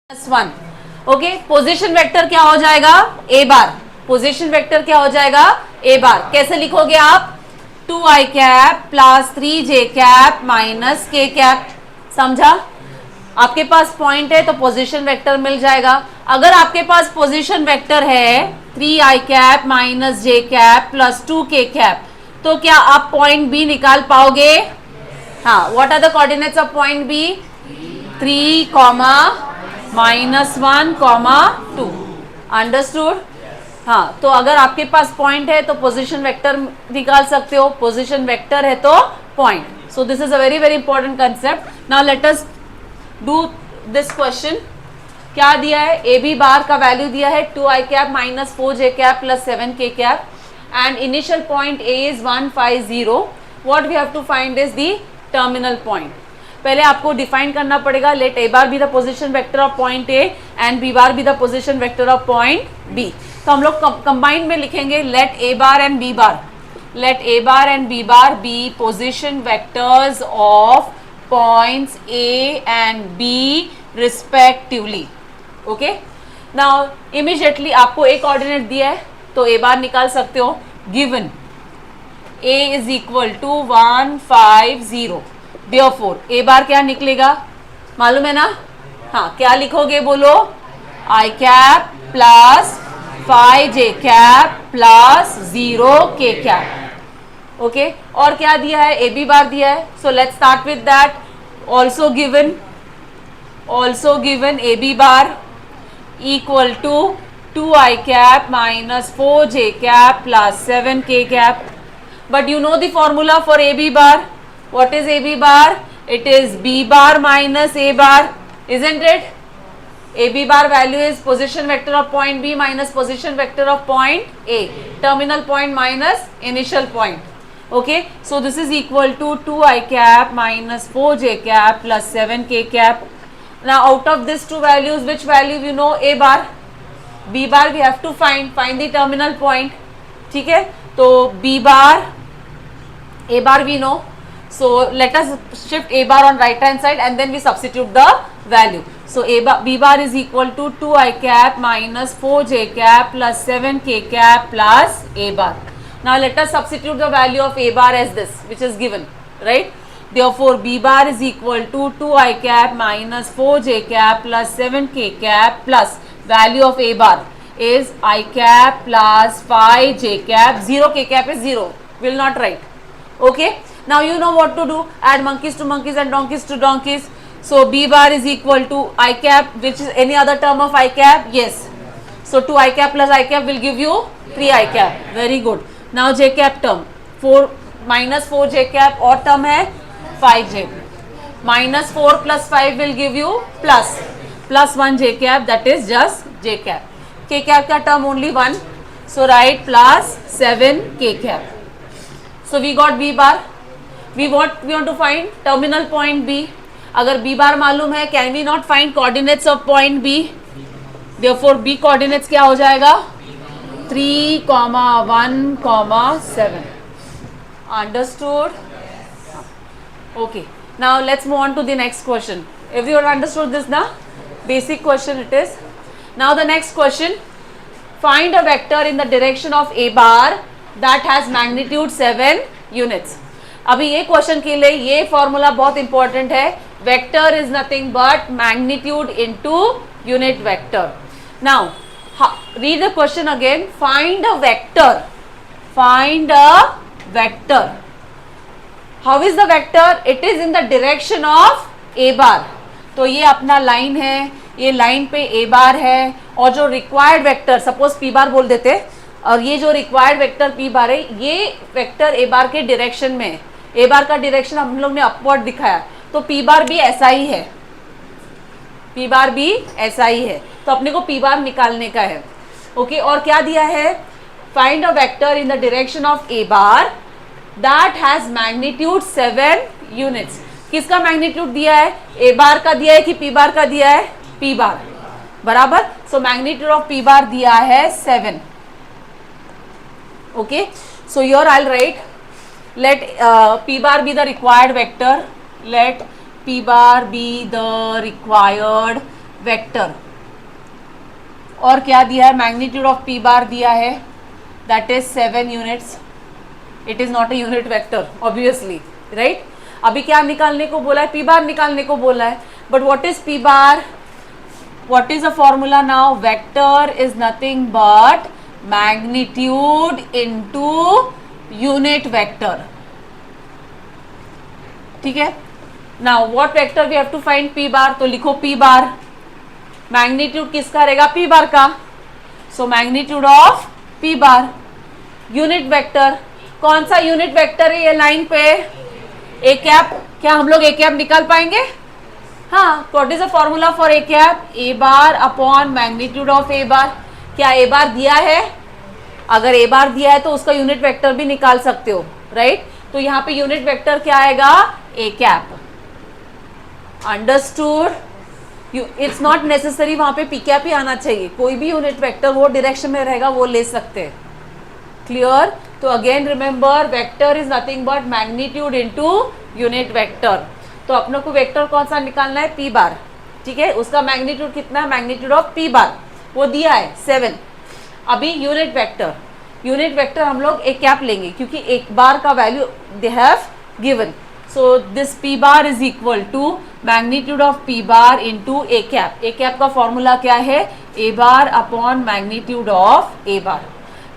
1। Okay, position vector क्या हो जाएगा? ए बार। पोजीशन वेक्टर क्या हो जाएगा? ए बार। कैसे लिखोगे आप? 2i cap plus 3j cap minus k cap. समझा? आपके पास पॉइंट है तो पोजीशन वेक्टर मिल जाएगा। अगर आपके पास पोजीशन वेक्टर है 3i cap minus j cap plus 2k cap, तो क्या आप पॉइंट बी निकाल पाओगे? हाँ, what are the coordinates of point B? 3, -1, -2। Understood? हाँ, तो अगर आपके पास पॉइंट है तो पोजीशन वेक्टर निकाल सकते हो, पोजीशन वेक्टर है तो point. So this is a very very important concept. Now let us do this question. क्या दिया है? ए बी बार का वैल्यू दिया है 2i cap minus 4j cap plus 7k cap and initial point A is 1, 5, 0। What we have to find is the terminal point. पहले आपको define करना पड़ेगा, let A bar be the position vector of point A and B bar be the position vector of point B. तो हम लोग combined में लिखेंगे let A bar and B bar, let A bar and B bar B position vectors of points A and B respectively. Okay, now immediately आपको एक coordinate दिया है तो ए बार निकाल सकते हो। Given a is equal to 1, 5, 0। Therefore, A bar क्या निकलेगा? मालूम है ना? हाँ, क्या लिखोगे बोलो? i cap plus 5j cap plus 0k cap. Okay, और क्या दिया है? ए बी बार दिया है। So let's start with that. Also given A B bar equal to 2i cap minus 4j cap plus 7k cap. But you know the formula for AB bar. What is AB bar? It is B bar minus A bar, isn't it? AB bar value is position vector of point B minus position vector of point A. Terminal point minus initial point. Okay, so this is equal to 2i cap minus 4j cap plus 7k cap. Now out of these two values, which value you know? A bar. B bar we have to find the terminal point. ठीक है, तो B bar, A bar we know, so let us shift A bar on right hand side and then we substitute the value. So B bar is equal to 2i cap minus 4j cap plus 7k cap plus A bar. Now let us substitute the value of A bar as this, which is given, right? Therefore B bar is equal to 2i cap minus 4j cap plus 7k cap plus value of A bar is I cap plus 5j cap, 0k cap is 0, will not write. Okay, now you know what to do, add monkeys to monkeys and donkeys to donkeys. So B bar is equal to I cap, which is any other term of I cap? Yes. So 2i cap plus I cap will give you 3i cap. Very good. Now J cap term, 4 minus 4j cap और term है 5j. Minus 4 plus 5 will give you plus 1 j cap, that is just j cap. K cap का term only 1, so write plus 7 k cap. So we got B bar. We want to find terminal point B. अगर B bar मालूम है, can we not find coordinates of point B? Therefore B coordinates क्या हो जाएगा? 3, 1, 7. Understood? Okay. Now let's move on to the next question. Everyone understood this now? Basic question it is. Now the next question. Find a vector in the direction of A bar that has magnitude 7 units. अभी ये question के लिए ये formula बहुत important है. Vector is nothing but magnitude into unit vector. Now read the question again. Find a vector. How is the vector? It is in the direction of a bar. तो ये अपना line है, ये line पे ए बार है और जो रिक्वायर्ड वेक्टर, सपोज पी बार बोल देते, और ये जो रिक्वायर्ड वेक्टर पी बार है, ये वेक्टर ए बार के डायरेक्शन में है. ए बार का डायरेक्शन हम लोग ने अपवर्ड दिखाया, तो पी बार भी ऐसा ही है. पी बार भी ऐसा ही है, तो अपने को पी बार निकालने का है. ओके, और क्या दिया है? Find a vector in the direction of a bar that has magnitude 7 units. किसका मैग्नीट्यूड दिया है? ए बार का दिया है कि पी बार का दिया है? P bar. बराबर. So magnitude of P bar दिया है 7. Okay, so here I'll write let p bar be the required vector. Let p bar be the required vector. और क्या दिया है, मैग्नीट्यूड ऑफ पी बार दिया है, that is 7 units. It is not a unit vector obviously, right. अभी क्या निकालने को बोला है, पी बार निकालने को बोला है, but what is P bar, what is a formula now, vector is nothing but magnitude into unit vector, ठीक है। Now what vector we have to find, P bar, तो लिखो पी बार, मैग्नीट्यूड किसका रहेगा, पी बार का, सो magnitude of P bar. Unit vector, कौन सा unit vector है ये लाइन पे, ए कैप। क्या हम लोग ए कैप निकाल पाएंगे, हाँ। What is the formula for a cap, a bar upon magnitude of a bar. क्या ए बार दिया है, अगर ए बार दिया है तो उसका यूनिट वेक्टर भी निकाल सकते हो, राइट। तो यहाँ पे यूनिट वेक्टर क्या आएगा, a cap. Understood, it's not necessary वहां पे पी कैप ही आना चाहिए, कोई भी यूनिट वेक्टर वो डायरेक्शन में रहेगा वो ले सकते हैं, क्लियर। तो again remember, vector is nothing but magnitude into unit vector. तो अपने को वेक्टर कौन सा निकालना है, पी बार, ठीक है। उसका मैग्नीट्यूड कितना है, मैग्नीट्यूड ऑफ पी बार वो दिया है 7। अभी यूनिट वेक्टर, यूनिट वेक्टर हम लोग एक कैप लेंगे क्योंकि एक बार का value they have given, so this P bar is equal to magnitude of P bar into a cap. A cap का फॉर्मूला क्या है, a bar upon magnitude of a bar.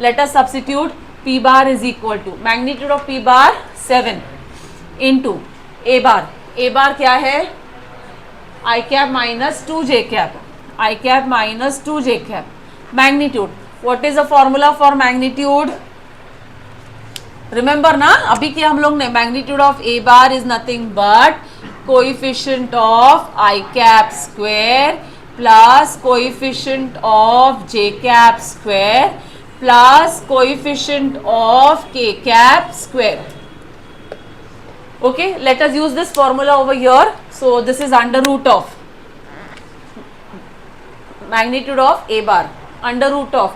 Let us substitute, P bar is equal to magnitude of P bar 7 into a bar. A bar क्या है, I cap minus 2 J cap, I cap minus 2 J cap. Magnitude, what is the formula for magnitude, remember ना, अभी किया हम लोग ने, magnitude of a bar is nothing but coefficient of I cap square plus coefficient of J cap square plus coefficient of K cap square. Okay, let us use this formula over here. So this is under root of magnitude of a bar, under root of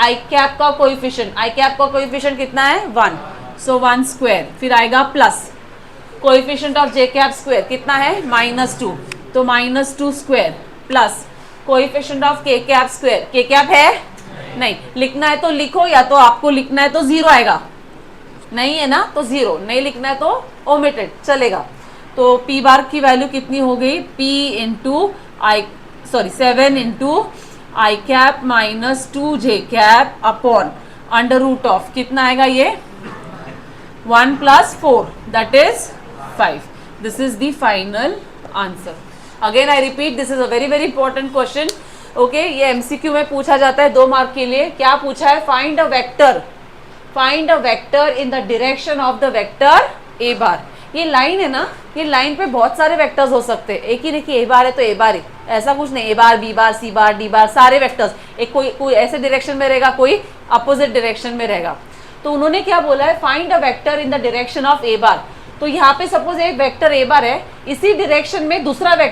I cap का coefficient, I cap का coefficient कितना है 1, so 1 square, फिर आएगा plus coefficient of j cap square कितना है -2, तो -2 square plus coefficient of k cap square, k cap है नहीं, लिखना है तो लिखो, या तो आपको लिखना है तो 0 आएगा, नहीं है ना तो 0, नहीं लिखना है तो ओमिटेड चलेगा। तो p बार की वैल्यू कितनी हो गई, p into i 7 into i cap minus 2 J cap upon under root of कितना आएगा ये 1 plus 4 that is 5। This is the final answer. Again I repeat, this is a very very important question, okay. ये MCQ में पूछा जाता है 2 mark के लिए। क्या पूछा है, find a vector, find a vector in the direction of the vector a bar. ये लाइन है ना, ये लाइन पे बहुत सारे वेक्टर्स हो सकते हैं, एक ही नहीं कि ए बार है तो ए बार है, ऐसा कुछ नहीं, ए बार बी बार सी बार डी बार सारे वेक्टर्स, एक कोई ऐसे डायरेक्शन में रहेगा, कोई अपोजिट डायरेक्शन में रहेगा। तो उन्होंने क्या बोला है, find a vector in the direction of a bar. तो यहाँ पे सपोज एक वेक्टर ए बार है, इसी डायरेक्शन में दूसरा वेक्टर